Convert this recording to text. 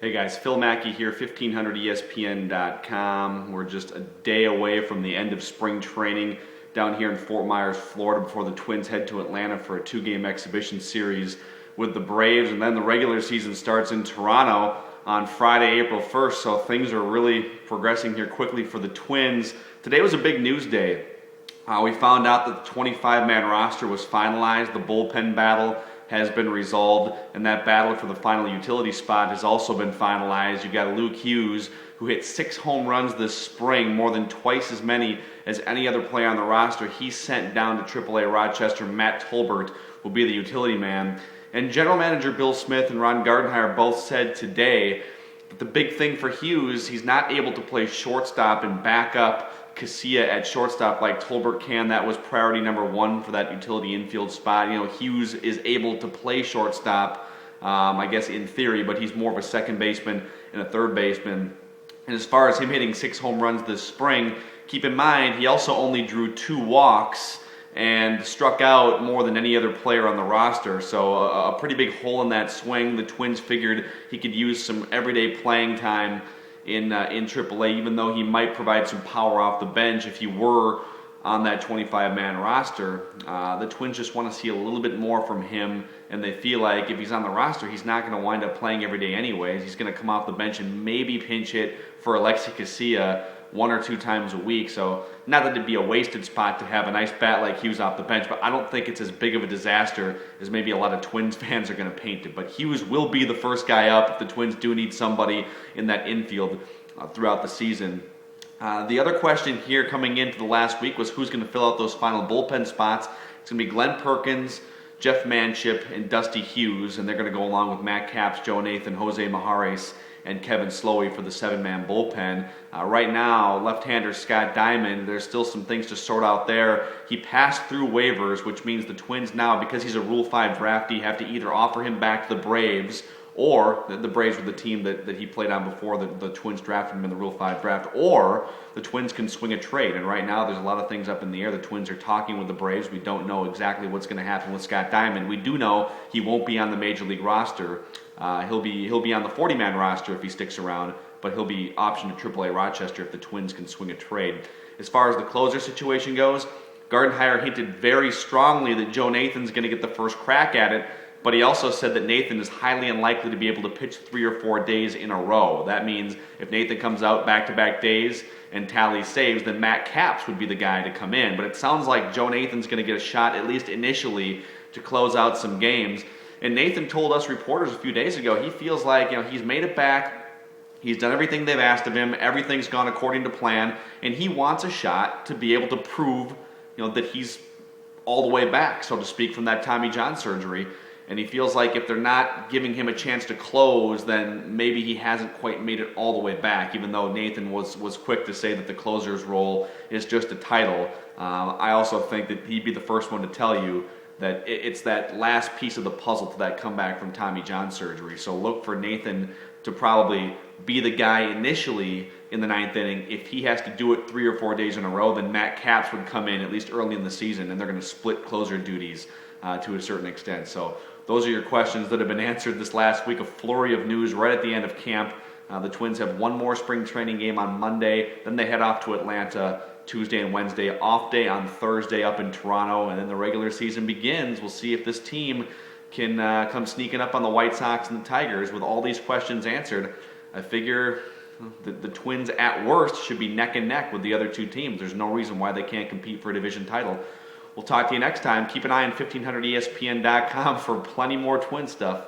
Hey guys, Phil Mackey here, 1500ESPN.com. We're just a day away from the end of spring training down here in Fort Myers, Florida, before the Twins head to Atlanta for a two-game exhibition series with the Braves, and then the regular season starts in Toronto on Friday, April 1st, so things are really progressing here quickly for the Twins. Today was a big news day. We found out that the 25-man roster was finalized. The bullpen battle has been resolved, and that battle for the final utility spot has also been finalized. You've got Luke Hughes, who hit 6 home runs this spring, more than twice as many as any other player on the roster. He's sent down to AAA Rochester. Matt Tolbert will be the utility man. And general manager Bill Smith and Ron Gardenhire both said today that the big thing for Hughes, he's not able to play shortstop and back up Casilla at shortstop like Tolbert can. That was priority number one for that utility infield spot. You know, Hughes is able to play shortstop, I guess in theory, but he's more of a second baseman and a third baseman. And as far as him hitting 6 home runs this spring, keep in mind he also only drew 2 walks and struck out more than any other player on the roster. So a pretty big hole in that swing. The Twins figured he could use some everyday playing time in AAA, even though he might provide some power off the bench if he were on that 25-man roster. The Twins just want to see a little bit more from him, and they feel like if he's on the roster, he's not going to wind up playing every day anyways. He's going to come off the bench and maybe pinch hit for Alexi Casilla 1 or 2 times a week. So not that it'd be a wasted spot to have a nice bat like Hughes off the bench, but I don't think it's as big of a disaster as maybe a lot of Twins fans are going to paint it. But Hughes will be the first guy up if the Twins do need somebody in that infield throughout the season. The other question here coming into the last week was who's going to fill out those final bullpen spots. It's going to be Glenn Perkins, Jeff Manship, and Dusty Hughes, and they're going to go along with Matt Capps, Joe Nathan, Jose Majares, and Kevin Slowey for the 7-man bullpen. Right now, left-hander Scott Diamond, there's still some things to sort out there. He passed through waivers, which means the Twins now, because he's a Rule 5 draftee, have to either offer him back to the Braves, or the Braves were the team that he played on before the Twins drafted him in the Rule 5 draft, or the Twins can swing a trade. And right now, there's a lot of things up in the air. The Twins are talking with the Braves. We don't know exactly what's going to happen with Scott Diamond. We do know he won't be on the Major League roster. He'll be on the 40-man roster if he sticks around, but he'll be optioned to AAA Rochester if the Twins can swing a trade. As far as the closer situation goes, Gardenhire hinted very strongly that Joe Nathan's going to get the first crack at it, but he also said that Nathan is highly unlikely to be able to pitch 3 or 4 days in a row. That means if Nathan comes out back-to-back days and tallies saves, then Matt Capps would be the guy to come in. But it sounds like Joe Nathan's going to get a shot, at least initially, to close out some games. And Nathan told us reporters a few days ago, he feels like he's made it back, he's done everything they've asked of him, everything's gone according to plan, and he wants a shot to be able to prove that he's all the way back, so to speak, from that Tommy John surgery. And he feels like if they're not giving him a chance to close, then maybe he hasn't quite made it all the way back, even though Nathan was quick to say that the closer's role is just a title. I also think that he'd be the first one to tell you that it's that last piece of the puzzle to that comeback from Tommy John surgery. So look for Nathan to probably be the guy initially in the 9th inning. If he has to do it 3 or 4 days in a row, then Matt Capps would come in at least early in the season, and they're going to split closer duties to a certain extent. So those are your questions that have been answered this last week. A flurry of news right at the end of camp. The Twins have one more spring training game on Monday. Then they head off to Atlanta Tuesday and Wednesday. Off day on Thursday up in Toronto. And then the regular season begins. We'll see if this team can come sneaking up on the White Sox and the Tigers. With all these questions answered, I figure the Twins at worst should be neck and neck with the other 2 teams. There's no reason why they can't compete for a division title. We'll talk to you next time. Keep an eye on 1500ESPN.com for plenty more Twin stuff.